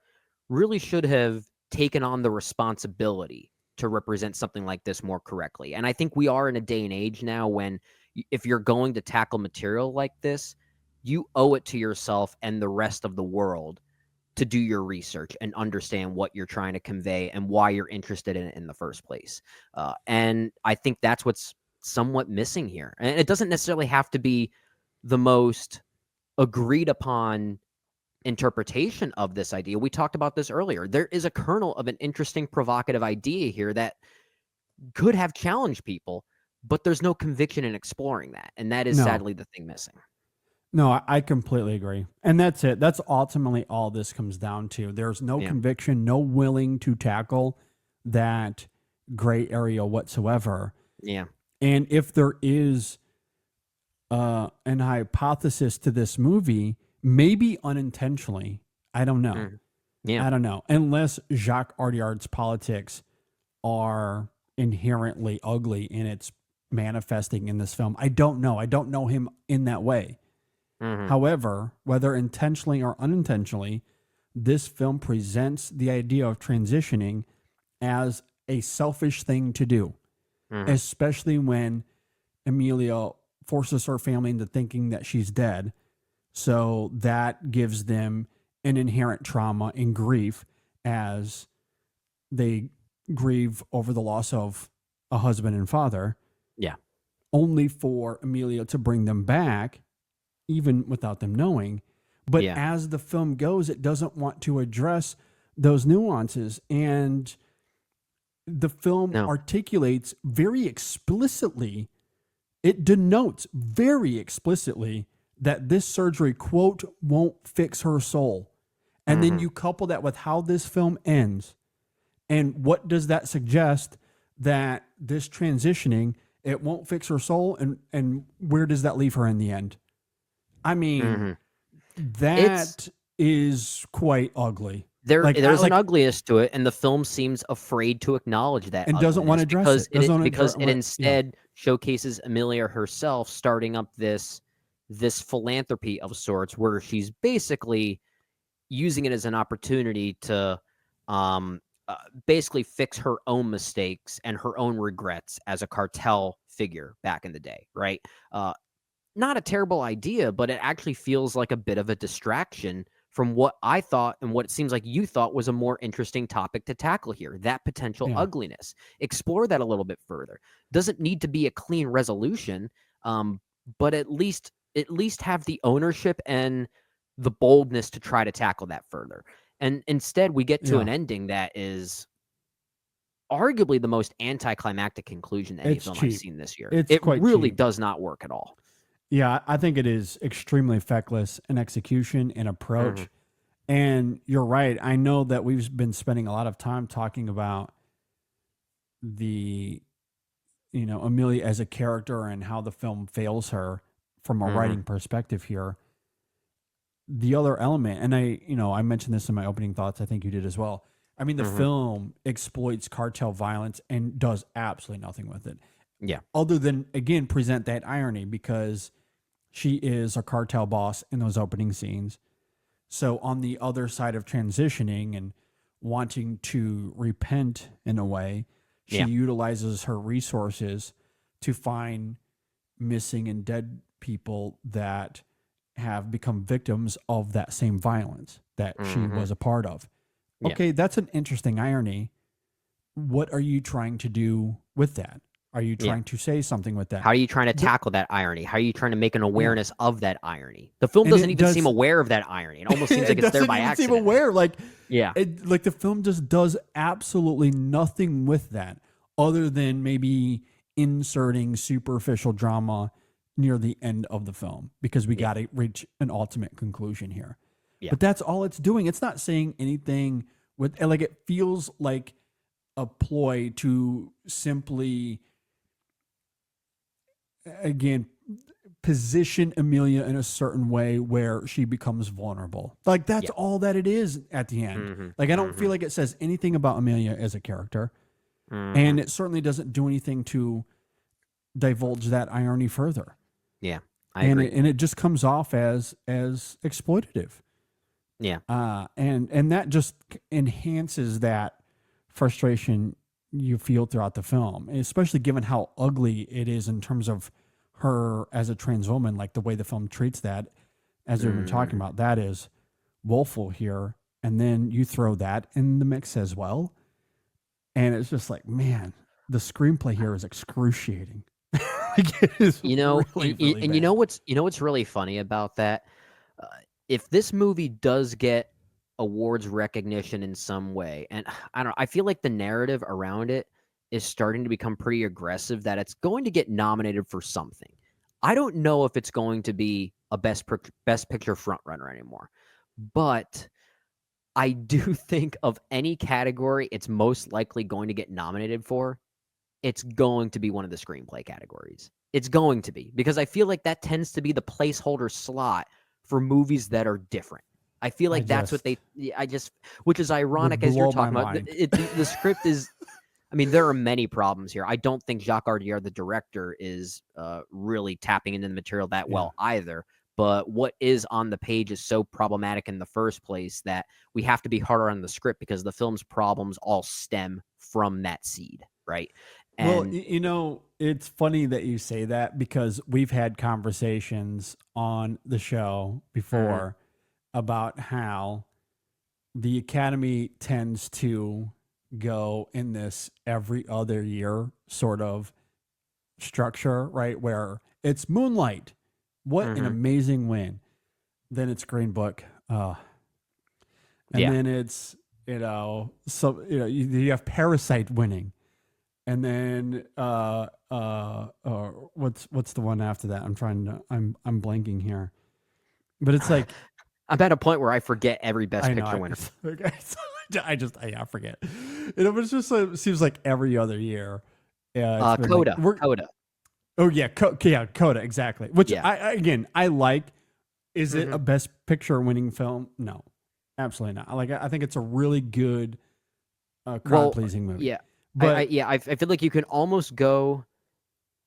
really should have taken on the responsibility to represent something like this more correctly. And I think we are in a day and age now when if you're going to tackle material like this, you owe it to yourself and the rest of the world to do your research and understand what you're trying to convey and why you're interested in it in the first place. And I think that's what's somewhat missing here. And it doesn't necessarily have to be the most agreed upon interpretation of this idea. We talked about this earlier. There is a kernel of an interesting, provocative idea here that could have challenged people, but there's no conviction in exploring that. And that is sadly the thing missing. No, I completely agree. And that's it. That's ultimately all this comes down to. There's no conviction, no willing to tackle that gray area whatsoever. Yeah. And if there is an hypothesis to this movie, maybe unintentionally, I don't know. Yeah. I don't know. Unless Jacques Audiard's politics are inherently ugly and it's manifesting in this film. I don't know. I don't know him in that way. However, whether intentionally or unintentionally, this film presents the idea of transitioning as a selfish thing to do, especially when Emilia forces her family into thinking that she's dead. So that gives them an inherent trauma and grief as they grieve over the loss of a husband and father. Yeah. Only for Emilia to bring them back, even without them knowing. But as the film goes, it doesn't want to address those nuances. And the film articulates very explicitly, it denotes very explicitly that this surgery, quote, won't fix her soul. And then you couple that with how this film ends. And what does that suggest? That this transitioning, it won't fix her soul. And where does that leave her in the end? I mean, that is quite ugly. There's an ugliness to it, and the film seems afraid to acknowledge that and doesn't want to address it. Because it instead showcases Emilia herself starting up this philanthropy of sorts, where she's basically using it as an opportunity to basically fix her own mistakes and her own regrets as a cartel figure back in the day, right? Not a terrible idea, but it actually feels like a bit of a distraction from what I thought and what it seems like you thought was a more interesting topic to tackle here, that potential ugliness. Explore that a little bit further. Doesn't need to be a clean resolution, but at least have the ownership and the boldness to try to tackle that further. And instead, we get to an ending that is arguably the most anticlimactic conclusion any film I've seen this year. It really does not work at all. Yeah, I think it is extremely feckless in execution and approach. And you're right. I know that we've been spending a lot of time talking about the, Emilia as a character and how the film fails her from a writing perspective here. The other element, and I mentioned this in my opening thoughts, I think you did as well. I mean, the film exploits cartel violence and does absolutely nothing with it. Yeah. Other than, again, present that irony, because she is a cartel boss in those opening scenes. So on the other side of transitioning and wanting to repent in a way, she utilizes her resources to find missing and dead people that have become victims of that same violence that she was a part of. Okay, that's an interesting irony. What are you trying to do with that? Are you trying to say something with that? How are you trying to tackle that irony? How are you trying to make an awareness of that irony? The film doesn't even seem aware of that irony. It almost seems like it's there by accident. It doesn't seem aware. Like the film just does absolutely nothing with that, other than maybe inserting superficial drama near the end of the film, because we got to reach an ultimate conclusion here. Yeah. But that's all it's doing. It's not saying anything with, like, it feels like a ploy to simply, again, position Emilia in a certain way where she becomes vulnerable. Like, that's all that it is at the end. Like, I don't feel like it says anything about Emilia as a character. And it certainly doesn't do anything to divulge that irony further. Yeah, I agree. And it just comes off as exploitative. Yeah. And that just enhances that frustration you feel throughout the film, especially given how ugly it is in terms of her as a trans woman. Like, the way the film treats that, as we've been talking about, that is woeful here. And then you throw that in the mix as well. And it's just like, man, the screenplay here is excruciating. Like, it is You know, really, and, really and you know what's really funny about that? Uh, if this movie does get awards recognition in some way, and I don't know, I feel like the narrative around it is starting to become pretty aggressive that it's going to get nominated for something. I don't know if it's going to be a best picture frontrunner anymore, but I do think of any category it's most likely going to get nominated for, it's going to be one of the screenplay categories. It's going to be, because I feel like that tends to be the placeholder slot for movies that are different. I feel like that's what which is ironic as you're blow my talking about. mind. The script is, I mean, there are many problems here. I don't think Jacques Audiard, the director, is really tapping into the material that well either. But what is on the page is so problematic in the first place that we have to be harder on the script because the film's problems all stem from that seed, right? Well, it's funny that you say that because we've had conversations on the show before about how the Academy tends to go in this every other year sort of structure, right? Where it's Moonlight. What an amazing win. Then it's Green Book. And then it's, you you have Parasite winning. And then what's the one after that? I'm blanking here. But it's like I'm at a point where I forget every best picture winner. I forget. But it's just it seems like every other year. Yeah, Coda. Coda. Oh yeah, Coda, exactly. Which I like. Is it a best picture winning film? No, absolutely not. I think it's a really good crowd pleasing movie. Yeah. But I feel like you can almost go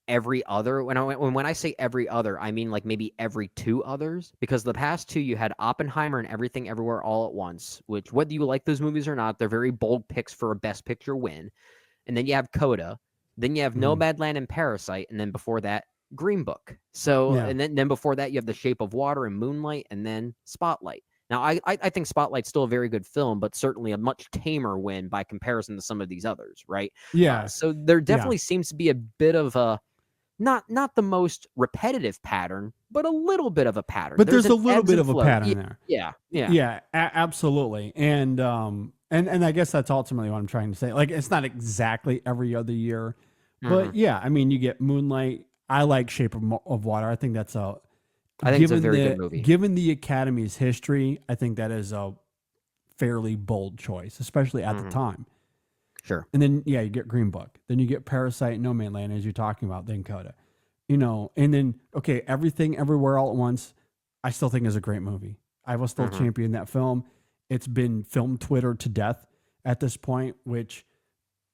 every other. When I say every other, I mean like maybe every two others, because the past two you had Oppenheimer and Everything Everywhere All at Once, which whether you like those movies or not, they're very bold picks for a best picture win. And then you have Coda, then you have Nomadland and Parasite, and then before that Green Book. So and then before that you have The Shape of Water and Moonlight, and then Spotlight. Now, I think Spotlight's still a very good film, but certainly a much tamer win by comparison to some of these others, right? Yeah. So there definitely seems to be a bit of a not the most repetitive pattern, but a little bit of a pattern. But there's a little bit of a pattern there. Yeah, absolutely. And I guess that's ultimately what I'm trying to say. Like, it's not exactly every other year, but yeah, I mean, you get Moonlight. I like Shape of Water. I think that's I think it's a very good movie. Given the Academy's history, I think that is a fairly bold choice, especially at the time. Sure. And then, you get Green Book. Then you get Parasite and Nomadland, as you're talking about, then Coda. And then, Everything Everywhere All at Once, I still think is a great movie. I will still champion that film. It's been film Twitter to death at this point, which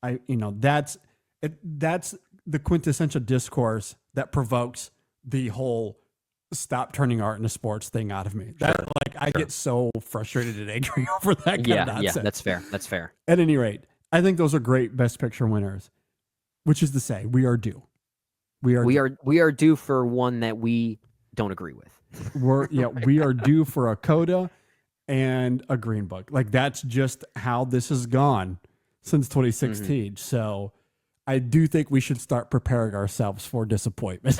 that's the quintessential discourse that provokes the whole stop turning art into sports thing out of me. I get so frustrated and angry over that kind of nonsense. Yeah, that's fair. That's fair. At any rate, I think those are great best picture winners, which is to say we are due. We are due for one that we don't agree with. We are due for a Coda and a Green Book. Like, that's just how this has gone since 2016. So I do think we should start preparing ourselves for disappointment.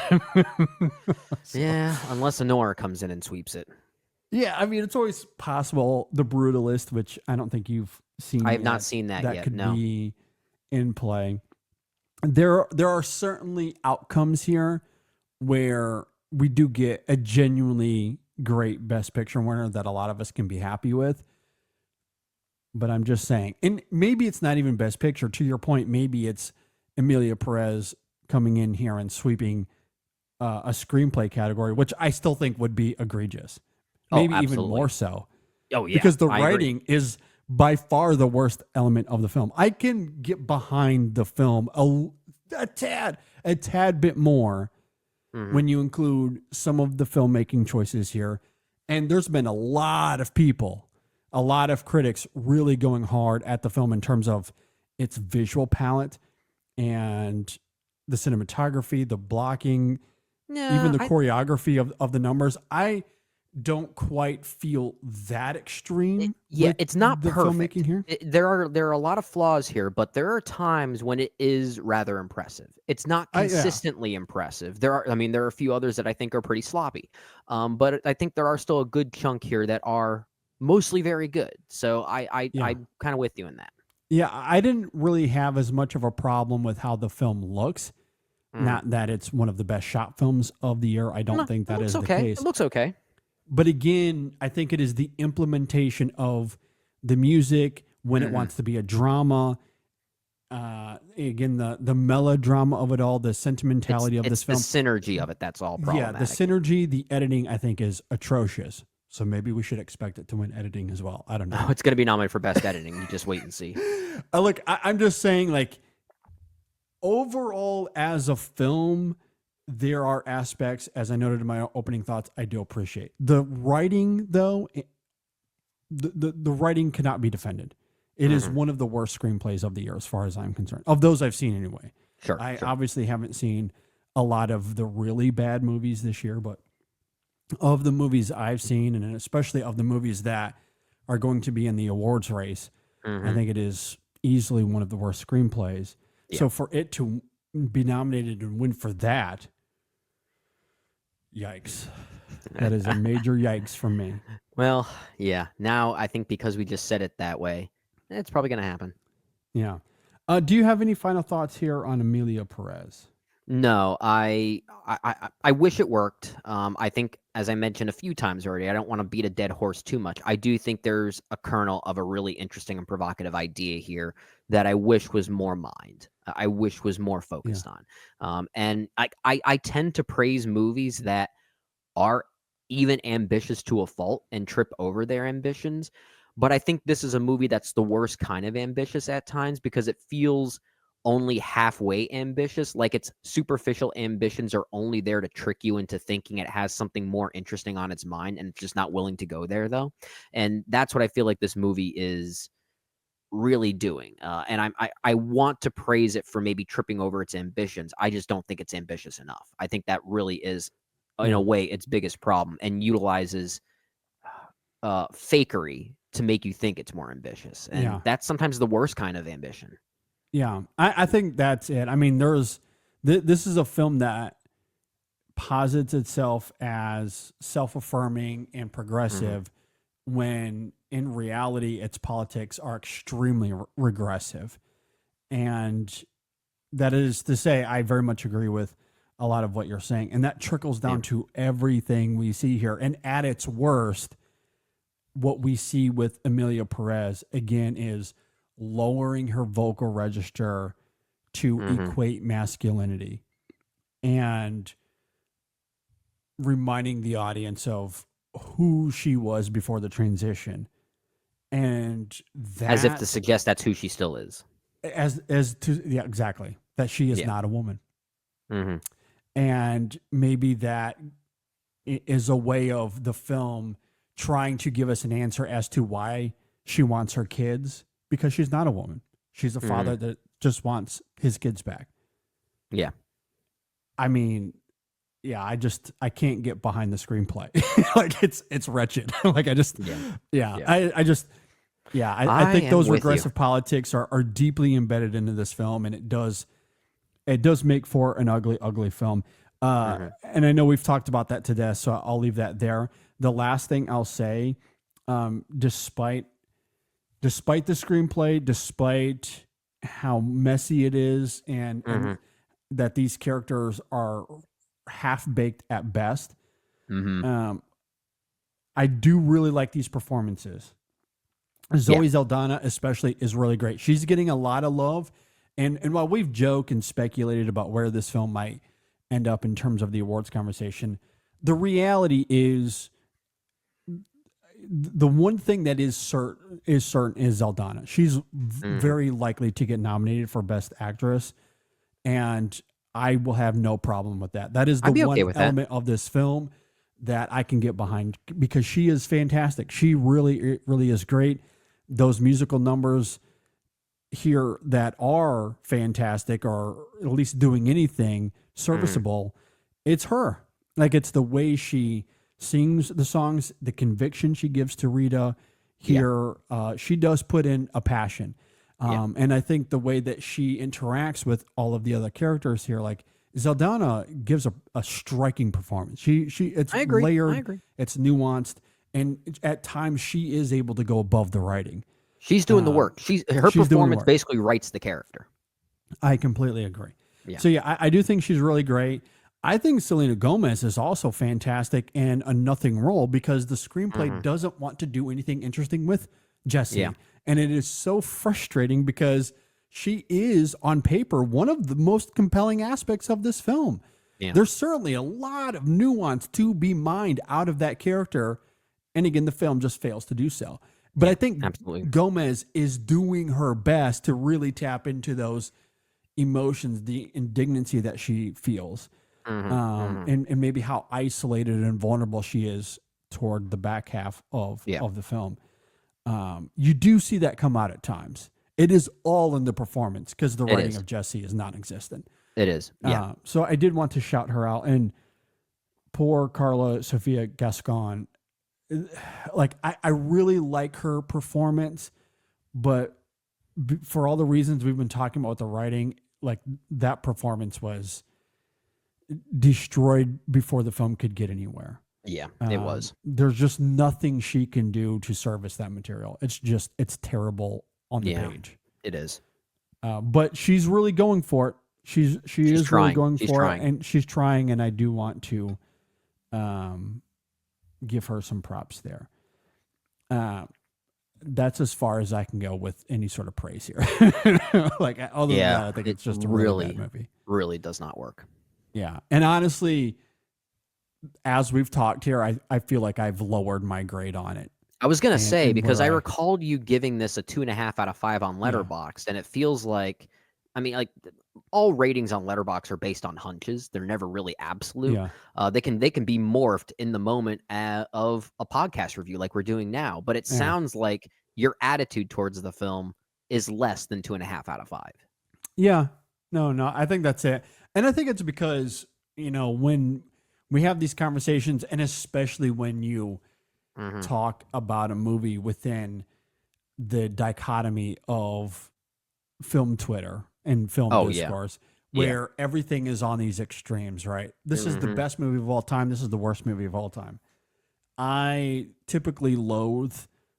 Yeah, unless Honora comes in and sweeps it. Yeah, I mean, it's always possible. The Brutalist, which I don't think you've seen. I have not seen that yet. Could be in play. There are certainly outcomes here where we do get a genuinely great Best Picture winner that a lot of us can be happy with. But I'm just saying, and maybe it's not even Best Picture. To your point, maybe it's Emilia Pérez coming in here and sweeping a screenplay category, which I still think would be egregious. Maybe even more so. Oh, yeah. Because the writing is by far the worst element of the film. I can get behind the film a tad bit more when you include some of the filmmaking choices here. And there's been a lot of people, a lot of critics really going hard at the film in terms of its visual palette and the cinematography, the blocking, even the choreography of the numbers. I don't quite feel that extreme. Yeah, with it's not the perfect. filmmaking here. There are a lot of flaws here, but there are times when it is rather impressive. It's not Yeah. consistently impressive. There are a few others that I think are pretty sloppy, but I think there are still a good chunk here that are mostly very good. So Yeah. I'm kind of with you in that. Yeah, I didn't really have as much of a problem with how the film looks. Not that it's one of the best shot films of the year. I don't think that is the case. It looks okay. But again, I think it is the implementation of the music when it wants to be a drama. Again, the melodrama of it all, the sentimentality of this film. It's the synergy of it that's all problematic. Yeah, the synergy, the editing, I think is atrocious. So maybe we should expect it to win editing as well. I don't know. Oh, it's going to be nominated for best editing. You just wait and see. Look, I'm just saying, like, overall as a film, there are aspects, as I noted in my opening thoughts, I do appreciate. The writing, though, the writing cannot be defended. It is one of the worst screenplays of the year, as far as I'm concerned. Of those I've seen, anyway. Sure. I obviously haven't seen a lot of the really bad movies this year, but of the movies I've seen, and especially of the movies that are going to be in the awards race, I think it is easily one of the worst screenplays. Yeah. So for it to be nominated and win for that, yikes. That is a major yikes from me. Well, yeah. Now I think because we just said it that way, it's probably going to happen. Yeah. Do you have any final thoughts here on Emilia Pérez? No, I wish it worked. I think, as I mentioned a few times already, I don't want to beat a dead horse too much. I do think there's a kernel of a really interesting and provocative idea here that I wish was more mined. I wish was more focused on. And I tend to praise movies that are even ambitious to a fault and trip over their ambitions. But I think this is a movie that's the worst kind of ambitious at times because it feels only halfway ambitious, like its superficial ambitions are only there to trick you into thinking it has something more interesting on its mind, and it's just not willing to go there, though. And that's what I feel like this movie is really doing. And I want to praise it for maybe tripping over its ambitions. I just don't think it's ambitious enough. I think that really is, in a way, its biggest problem, and utilizes fakery to make you think it's more ambitious. And that's sometimes the worst kind of ambition. Yeah, I think that's it. I mean, this is a film that posits itself as self-affirming and progressive when in reality its politics are extremely regressive. And that is to say, I very much agree with a lot of what you're saying. And that trickles down to everything we see here. And at its worst, what we see with Emilia Pérez, again, is lowering her vocal register to equate masculinity and reminding the audience of who she was before the transition. And that, as if to suggest that's who she still is. Yeah, exactly. That she is not a woman. And maybe that is a way of the film trying to give us an answer as to why she wants her kids, because she's not a woman. She's a father that just wants his kids back. Yeah. I mean, yeah, I can't get behind the screenplay. Like it's wretched. Like I think those regressive politics are deeply embedded into this film, and it does make for an ugly, ugly film. And I know we've talked about that to death, so I'll leave that there. The last thing I'll say, despite the screenplay, despite how messy it is, and that these characters are half-baked at best, I do really like these performances. Zoe Saldana especially is really great. She's getting a lot of love. And while we've joked and speculated about where this film might end up in terms of the awards conversation, the reality is the one thing that is certain is Saldana. She's very likely to get nominated for Best Actress, and I will have no problem with that. That is the one element of this film that I can get behind, because she is fantastic. She really is great. Those musical numbers here that are fantastic, or at least doing anything serviceable, it's her. Like, it's the way she sings the songs, the conviction she gives to Rita here, she does put in a passion. And I think the way that she interacts with all of the other characters here, like Zeldana gives a striking performance. It's layered, it's nuanced, and at times she is able to go above the writing. She's doing the work. Her performance basically writes the character. I completely agree. Yeah. So I do think she's really great. I think Selena Gomez is also fantastic and a nothing role because the screenplay doesn't want to do anything interesting with Jessie. Yeah. And it is so frustrating because she is, on paper, one of the most compelling aspects of this film. Yeah. There's certainly a lot of nuance to be mined out of that character. And again, the film just fails to do so. But I think Gomez is doing her best to really tap into those emotions, the indignancy that she feels, and maybe how isolated and vulnerable she is toward the back half of the film. You do see that come out at times. It is all in the performance because the writing of Jessie is non-existent. It is. Yeah. So I did want to shout her out. And poor Carla Sofia Gascon, like I really like her performance, but for all the reasons we've been talking about with the writing, like that performance was destroyed before the film could get anywhere. Yeah, it was. There's just nothing she can do to service that material. It's terrible on the page. It is. But she's really going for it. She's really going for it, and she's trying. And I do want to give her some props there. That's as far as I can go with any sort of praise here. Like other than that, I think it's just a really bad movie. Really does not work. Yeah, and honestly, as we've talked here, I feel like I've lowered my grade on it. I was gonna say because I recalled you giving this a 2.5 out of 5 on Letterboxd, and it feels like, I mean, like all ratings on Letterboxd are based on hunches. They're never really absolute. Yeah. They can be morphed in the moment of a podcast review like we're doing now. But it sounds like your attitude towards the film is less than 2.5 out of 5. Yeah. No, I think that's it. And I think it's because, when we have these conversations, and especially when you talk about a movie within the dichotomy of film Twitter and film discourse, where everything is on these extremes, right? This is the best movie of all time. This is the worst movie of all time. I typically loathe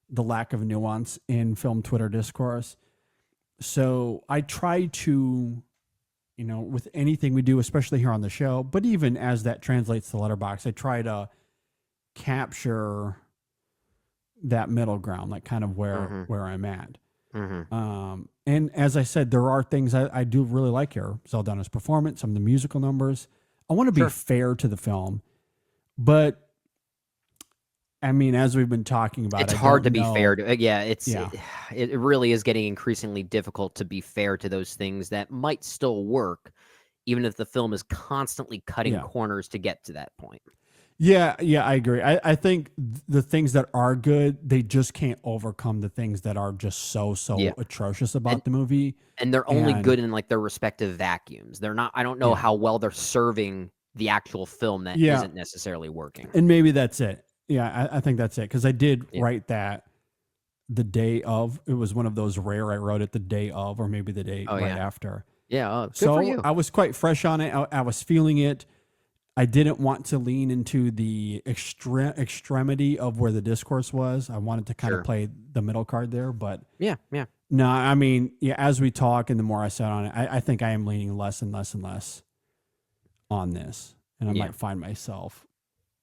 the lack of nuance in film Twitter discourse. So I try to, with anything we do, especially here on the show, but even as that translates to Letterboxd, I try to capture that middle ground, like kind of where I'm at. And as I said, there are things I do really like here. Zeldana's performance, some of the musical numbers. I want to be fair to the film, but I mean, as we've been talking about, it's hard to be fair to. It really is getting increasingly difficult to be fair to those things that might still work, even if the film is constantly cutting corners to get to that point. Yeah, I agree. I think the things that are good, they just can't overcome the things that are just so atrocious about the movie. And they're only good in like their respective vacuums. They're not. I don't know how well they're serving the actual film that isn't necessarily working. And maybe that's it. Yeah, I think that's it. Because I did write that the day of. It was one of those rare. I wrote it the day of, or maybe the day after. Yeah. Good so for you. I was quite fresh on it. I was feeling it. I didn't want to lean into the extremity of where the discourse was. I wanted to kind of play the middle card there, but no, I mean, as we talk and the more I said on it, I think I am leaning less and less and less on this, and I might find myself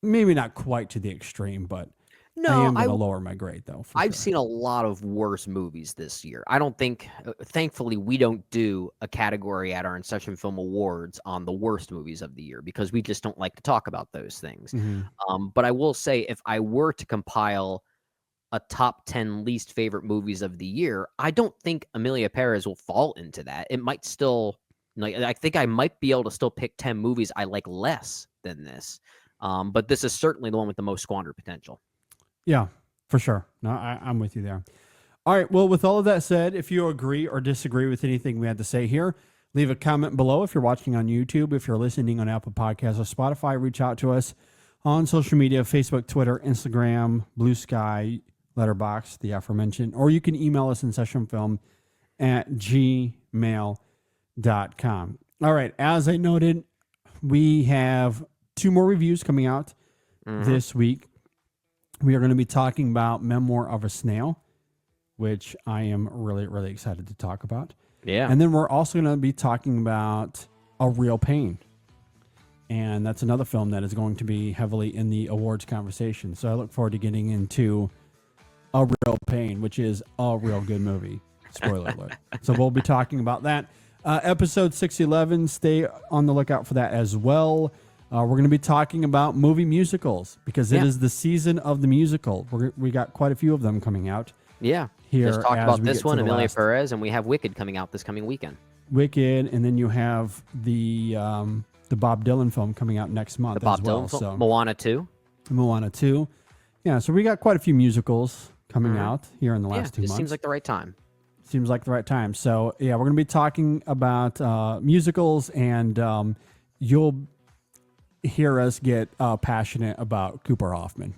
maybe not quite to the extreme, but I am going to lower my grade though. I've seen a lot of worse movies this year. I don't think, thankfully, we don't do a category at our In Session Film Awards on the worst movies of the year because we just don't like to talk about those things. But I will say, if I were to compile a top 10 least favorite movies of the year, I don't think Emilia Pérez will fall into that. It might still, I think I might be able to still pick 10 movies I like less than this. But this is certainly the one with the most squandered potential. Yeah, for sure. No, I'm with you there. All right. Well, with all of that said, if you agree or disagree with anything we had to say here, leave a comment below. If you're watching on YouTube, if you're listening on Apple Podcasts or Spotify, reach out to us on social media, Facebook, Twitter, Instagram, Blue Sky, Letterboxd, the aforementioned, or you can email us in sessionfilm@gmail.com. All right. As I noted, we have 2 more reviews coming out this week. We are going to be talking about Memoir of a Snail, which I am really, really excited to talk about. Yeah. And then we're also going to be talking about A Real Pain. And that's another film that is going to be heavily in the awards conversation. So I look forward to getting into A Real Pain, which is a real good movie. Spoiler alert. So we'll be talking about that. Episode 611, stay on the lookout for that as well. We're going to be talking about movie musicals because it is the season of the musical. We got quite a few of them coming out. Yeah. Here Just talked as about we this get to one, the Emilia last. Pérez, and we have Wicked coming out this coming weekend. Wicked, and then you have the Bob Dylan film coming out next month The Bob as well. Dylan film, So Moana 2. Moana 2. Yeah, so we got quite a few musicals coming out here in the last 2 This months. seems like the right time. Seems like the right time. So, yeah, we're going to be talking about musicals, and you'll hear us get passionate about Cooper Hoffman.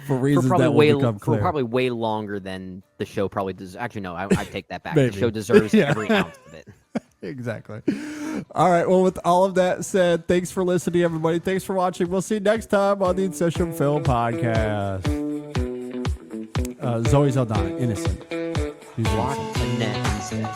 For reasons that will become For clear. probably way longer than the show probably does. Actually, no, I take that back. Maybe. The show deserves Yeah. every ounce of it. Exactly. All right. Well, with all of that said, thanks for listening, everybody. Thanks for watching. We'll see you next time on the In Session Film Podcast. Zoe Saldana, innocent. She's Block innocent. the net instead.